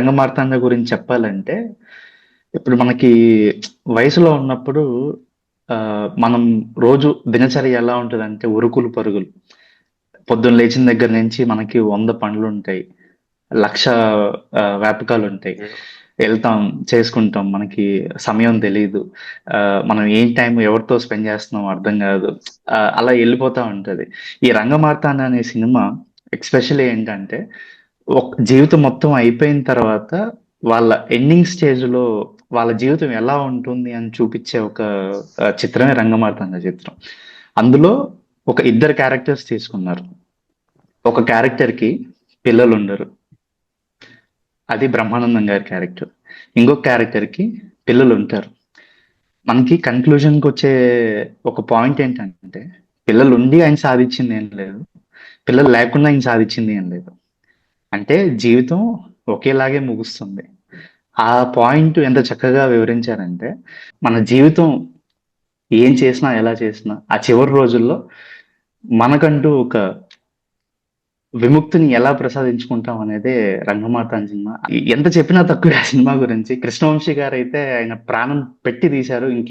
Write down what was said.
రంగమార్తాండ గురించి చెప్పాలంటే, ఇప్పుడు మనకి వయసులో ఉన్నప్పుడు మనం రోజు దినచర్య ఎలా ఉంటదంటే ఉరుకులు పరుగులు. పొద్దున్న లేచిన దగ్గర నుంచి మనకి 100 పనులుంటాయి. 1,00,000 వ్యాపకాలుంటాయి. యాహ్! ఎళ్తాం, చేసుకుంటాం. మనకి సమయం తెలీదు. మనం ఏ టైం ఎవరితో స్పెండ్ చేస్తున్నామో అర్థం గాదు. అలా ఎళ్ళిపోతా ఉంటది. ఈ 'రంగమార్తాండ' అనే సినిమా ఎస్పెషల్లీ ఏంటంటే, జీవితం మొత్తం అయిపోయిన తర్వాత వాళ్ళ ఎండింగ్ స్టేజ్‌లో వాళ్ళ జీవితం ఎలా ఉంటుంది అని చూపిచ్చే ఒక చిత్రమే 'రంగమార్తాండ' చిత్రం. అందులో ఒక ఇద్దరు క్యారెక్టర్స్ తీసుకున్నారు. ఒక క్యారెక్టర్‌కి పిల్లలుండరు. అది బ్రహ్మానందం గారి క్యారెక్టర్. ఇంకొక క్యారెక్టర్‌కి పిల్లలుంటారు. మనకి కన్క్లూజన్‌కొచ్చే ఒక పాయింట్ ఏంటంటే, పిల్లలుండి ఆయన సాధిచ్చిందేం లేదు. పిల్లలు లేకుండా ఆయన సాధిచ్చింది ఏం లేదు. అంటే జీవితం ఒకేలాగే ముగుస్తుంది. ఆ పాయింట్ ఎంత చక్కగా వివరించారంటే, మన జీవితం ఏం చేసినా, ఎలా చేసినా, ఆ చివరి రోజుల్లో మనకంటూ ఒక విముక్తిని ఎలా ప్రసాదించుకుంటాం అనేదే 'రంగమార్తాండ' సినిమా. ఎంత చెప్పినా తక్కువే ఆ సినిమా గురించి. కృష్ణవంశీ గారైతే ఆయన ప్రాణం పెట్టి తీశారు.